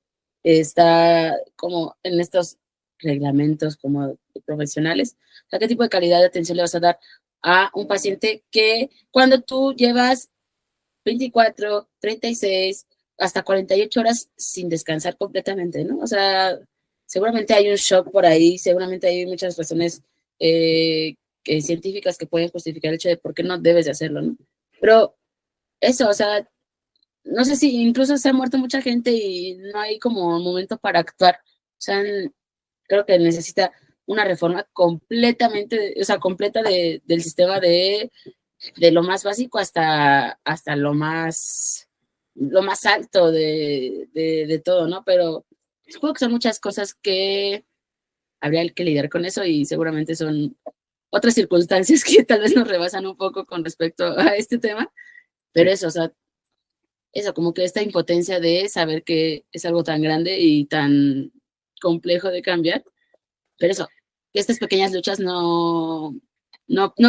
Speaker 2: está como en estos reglamentos como profesionales. O sea, qué tipo de calidad de atención le vas a dar a un paciente que cuando tú llevas 24, 36, hasta 48 horas sin descansar completamente, ¿no? O sea, seguramente hay un shock por ahí, seguramente hay muchas razones científicas que pueden justificar el hecho de por qué no debes de hacerlo, ¿no? Pero eso, o sea, no sé si incluso se ha muerto mucha gente y no hay como momento para actuar. O sea, creo que necesita una reforma completamente, o sea, completa del sistema de lo más básico hasta lo más alto de todo, ¿no? Pero supongo que son muchas cosas que habría que lidiar con eso y seguramente son otras circunstancias que tal vez nos rebasan un poco con respecto a este tema, pero eso, o sea, eso, como que esta impotencia de saber que es algo tan grande y tan complejo de cambiar, pero eso, que estas pequeñas luchas no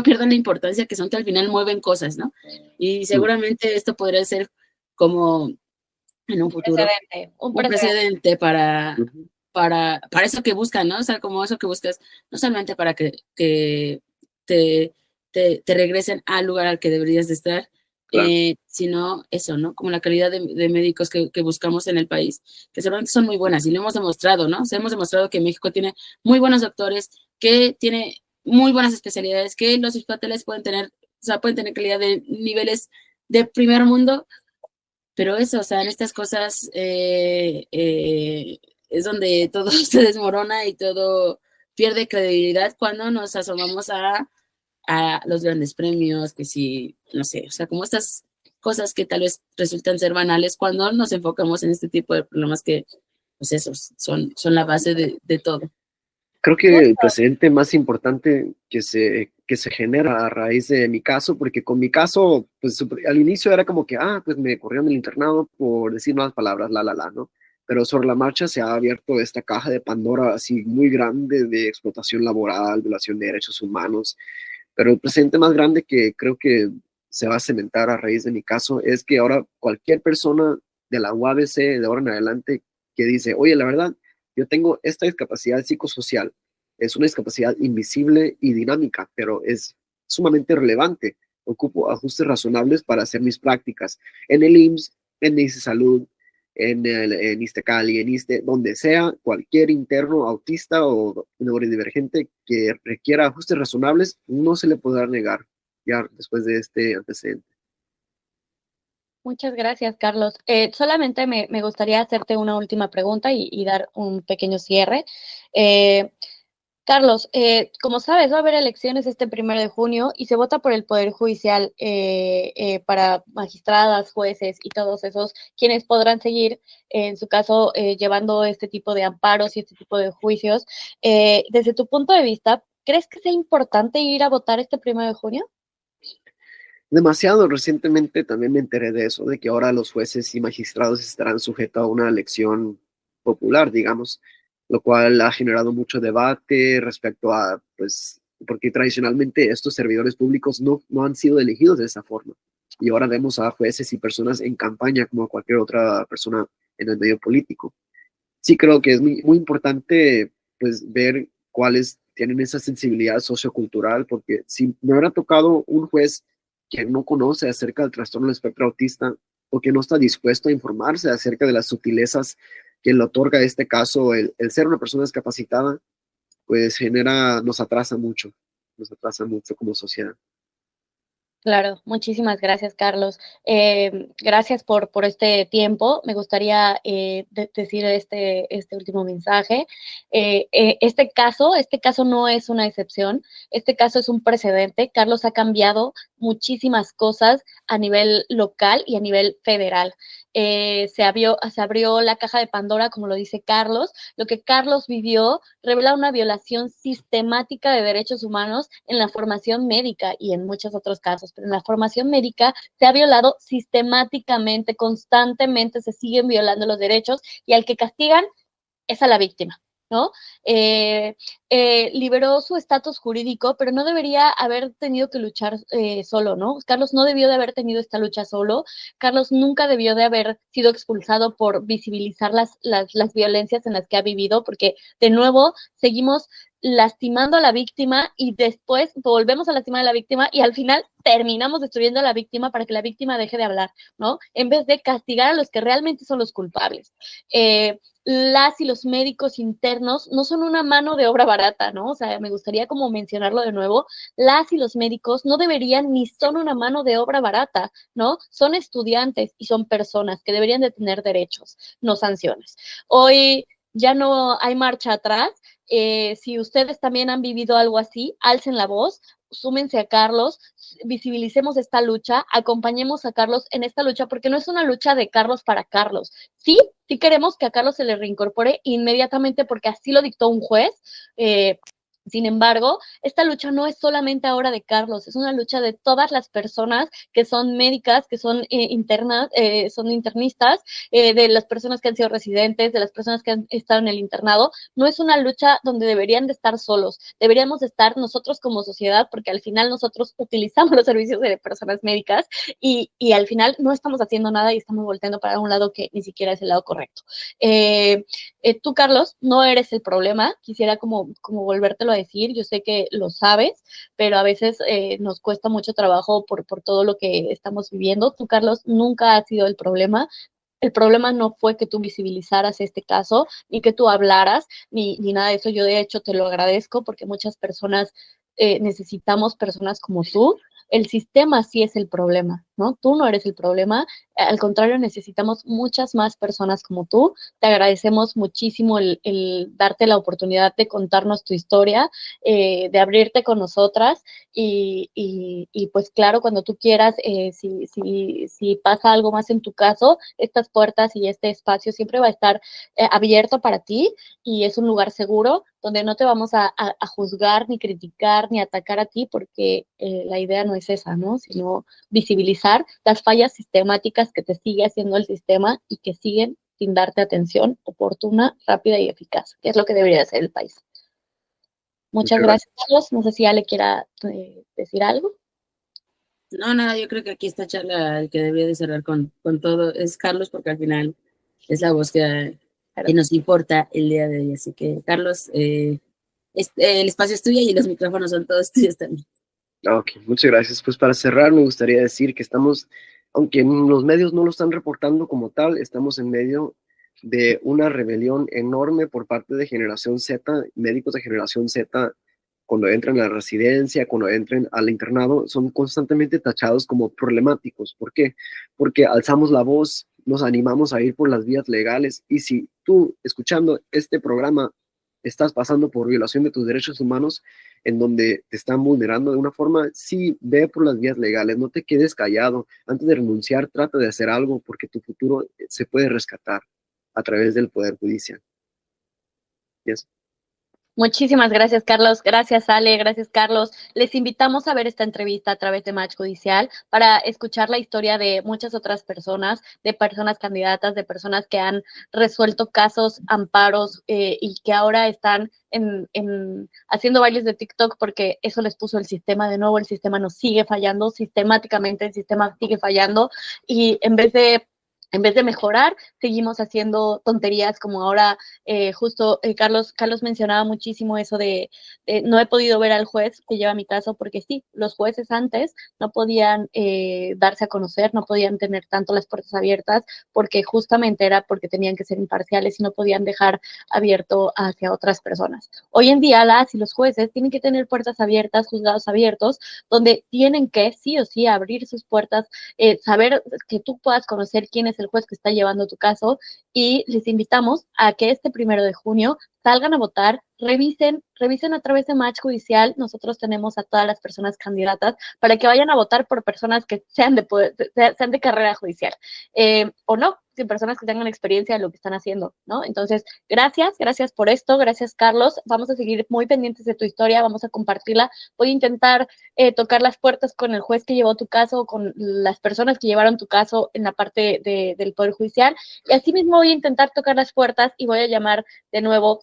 Speaker 2: pierdan la importancia que son, que al final mueven cosas, ¿no? Y seguramente esto podría ser como en un futuro
Speaker 1: un
Speaker 2: precedente para eso que buscan, ¿no? O sea, como eso que buscas, no solamente para que te regresen al lugar al que deberías de estar,
Speaker 3: Claro.
Speaker 2: Sino eso, ¿no? Como la calidad de médicos que buscamos en el país, que seguramente son muy buenas y lo hemos demostrado, ¿no? O sea, hemos demostrado que México tiene muy buenos doctores, que tiene muy buenas especialidades, que los hospitales pueden tener, o sea, pueden tener calidad de niveles de primer mundo, pero eso, o sea, en estas cosas es donde todo se desmorona y todo pierde credibilidad cuando nos asomamos a los grandes premios, que sí, no sé, o sea, como estas cosas que tal vez resultan ser banales cuando nos enfocamos en este tipo de problemas que, pues esos, son la base de todo.
Speaker 3: Creo que el precedente más importante que se genera a raíz de mi caso, porque con mi caso, pues al inicio era como que, pues me corrieron del internado por decir malas palabras, ¿no? Pero sobre la marcha se ha abierto esta caja de Pandora así muy grande de explotación laboral, violación de derechos humanos. Pero el precedente más grande que creo que se va a cementar a raíz de mi caso es que ahora cualquier persona de la UABC de ahora en adelante que dice, oye, la verdad, yo tengo esta discapacidad psicosocial, es una discapacidad invisible y dinámica, pero es sumamente relevante. Ocupo ajustes razonables para hacer mis prácticas en el IMSS, en ICE Salud, en ISTECALI, en ISTE, donde sea, cualquier interno autista o neurodivergente que requiera ajustes razonables, no se le podrá negar ya después de este antecedente.
Speaker 1: Muchas gracias, Carlos. Solamente me gustaría hacerte una última pregunta y dar un pequeño cierre. Carlos, como sabes, va a haber elecciones este 1 de junio y se vota por el Poder Judicial para magistradas, jueces y todos esos quienes podrán seguir, en su caso, llevando este tipo de amparos y este tipo de juicios. Desde tu punto de vista, ¿crees que sea importante ir a votar este 1 de junio?
Speaker 3: Demasiado recientemente también me enteré de eso, de que ahora los jueces y magistrados estarán sujetos a una elección popular, digamos, lo cual ha generado mucho debate respecto a, pues, porque tradicionalmente estos servidores públicos no han sido elegidos de esa forma. Y ahora vemos a jueces y personas en campaña como cualquier otra persona en el medio político. Sí creo que es muy importante, pues, ver cuáles tienen esa sensibilidad sociocultural, porque si me hubiera tocado un juez que no conoce acerca del trastorno del espectro autista o que no está dispuesto a informarse acerca de las sutilezas que le otorga este caso el ser una persona discapacitada, pues nos atrasa mucho como sociedad.
Speaker 1: Claro, muchísimas gracias, Carlos. Gracias por este tiempo. Me gustaría decir este último mensaje. Este caso no es una excepción, este caso es un precedente. Carlos ha cambiado muchísimas cosas a nivel local y a nivel federal. Se abrió la caja de Pandora, como lo dice Carlos. Lo que Carlos vivió revela una violación sistemática de derechos humanos en la formación médica y en muchos otros casos, pero en la formación médica se ha violado sistemáticamente, constantemente se siguen violando los derechos y al que castigan es a la víctima, ¿no? Liberó su estatus jurídico, pero no debería haber tenido que luchar solo, ¿no? Carlos no debió de haber tenido esta lucha solo. Carlos nunca debió de haber sido expulsado por visibilizar las violencias en las que ha vivido, porque de nuevo seguimos lastimando a la víctima y después volvemos a lastimar a la víctima y al final terminamos destruyendo a la víctima para que la víctima deje de hablar, ¿no? En vez de castigar a los que realmente son los culpables. Las y los médicos internos no son una mano de obra barata, ¿no? O sea, me gustaría como mencionarlo de nuevo, las y los médicos no deberían ni son una mano de obra barata, ¿no? Son estudiantes y son personas que deberían de tener derechos, no sanciones. Hoy ya no hay marcha atrás. Si ustedes también han vivido algo así, alcen la voz, súmense a Carlos, visibilicemos esta lucha, acompañemos a Carlos en esta lucha, porque no es una lucha de Carlos para Carlos. Sí queremos que a Carlos se le reincorpore inmediatamente porque así lo dictó un juez. Sin embargo, esta lucha no es solamente ahora de Carlos, es una lucha de todas las personas que son médicas, que son son internistas, de las personas que han sido residentes, de las personas que han estado en el internado. No es una lucha donde deberían de estar solos, deberíamos de estar nosotros como sociedad, porque al final nosotros utilizamos los servicios de personas médicas y al final no estamos haciendo nada y estamos volteando para un lado que ni siquiera es el lado correcto. Tú, Carlos, no eres el problema, quisiera como volvértelo a decir, yo sé que lo sabes, pero a veces nos cuesta mucho trabajo por todo lo que estamos viviendo. Tú, Carlos, nunca has sido el problema no fue que tú visibilizaras este caso, ni que tú hablaras, ni nada de eso. Yo, de hecho, te lo agradezco porque muchas personas necesitamos personas como tú. El sistema sí es el problema, ¿no? Tú no eres el problema, al contrario, necesitamos muchas más personas como tú. Te agradecemos muchísimo el darte la oportunidad de contarnos tu historia, de abrirte con nosotras y pues claro, cuando tú quieras, si pasa algo más en tu caso, estas puertas y este espacio siempre va a estar abierto para ti y es un lugar seguro donde no te vamos a juzgar, ni criticar, ni atacar a ti, porque la idea no es esa, ¿no? Sino visibilizar las fallas sistemáticas que te sigue haciendo el sistema y que siguen sin darte atención oportuna, rápida y eficaz, que es lo que debería hacer el país. Muchas gracias, Carlos. No sé si Ale quiera decir algo.
Speaker 2: No, nada, yo creo que aquí esta charla el que debería de cerrar con todo es Carlos, porque al final es la voz que nos importa el día de hoy. Así que, Carlos, el espacio es tuyo y los micrófonos son todos tuyos también.
Speaker 3: Ok, muchas gracias. Pues para cerrar me gustaría decir que estamos, aunque los medios no lo están reportando como tal, estamos en medio de una rebelión enorme por parte de Generación Z, médicos de Generación Z, cuando entran a la residencia, cuando entran al internado, son constantemente tachados como problemáticos. ¿Por qué? Porque alzamos la voz, nos animamos a ir por las vías legales y si tú, escuchando este programa, estás pasando por violación de tus derechos humanos, en donde te están vulnerando de una forma, sí, ve por las vías legales, no te quedes callado. Antes de renunciar, trata de hacer algo porque tu futuro se puede rescatar a través del Poder Judicial. Yes.
Speaker 1: Muchísimas gracias, Carlos. Gracias, Ale. Gracias, Carlos. Les invitamos a ver esta entrevista a través de Match Judicial para escuchar la historia de muchas otras personas, de personas candidatas, de personas que han resuelto casos, amparos y que ahora están haciendo bailes de TikTok porque eso les puso el sistema. De nuevo, el sistema nos sigue fallando, sistemáticamente el sistema sigue fallando y en vez de mejorar, seguimos haciendo tonterías como ahora, justo Carlos mencionaba muchísimo eso de no he podido ver al juez que lleva mi caso, porque sí, los jueces antes no podían darse a conocer, no podían tener tanto las puertas abiertas, porque justamente era porque tenían que ser imparciales y no podían dejar abierto hacia otras personas. Hoy en día las y los jueces tienen que tener puertas abiertas, juzgados abiertos, donde tienen que sí o sí abrir sus puertas, saber que tú puedas conocer quién es el juez que está llevando tu caso y les invitamos a que este 1 de junio salgan a votar, revisen a través de Match Judicial, nosotros tenemos a todas las personas candidatas para que vayan a votar por personas que sean de carrera judicial, o no, sin personas que tengan experiencia de lo que están haciendo, ¿no? Entonces, gracias por esto, gracias Carlos, vamos a seguir muy pendientes de tu historia, vamos a compartirla, voy a intentar tocar las puertas con el juez que llevó tu caso, con las personas que llevaron tu caso en la parte del Poder Judicial, y así mismo voy a intentar tocar las puertas y voy a llamar de nuevo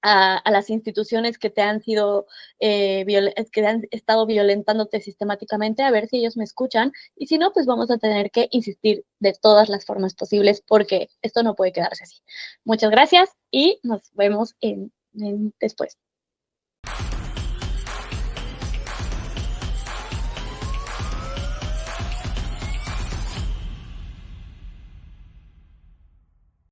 Speaker 1: a las instituciones que te han sido, que han estado violentándote sistemáticamente, a ver si ellos me escuchan, y si no, pues vamos a tener que insistir de todas las formas posibles, porque esto no puede quedarse así. Muchas gracias y nos vemos después.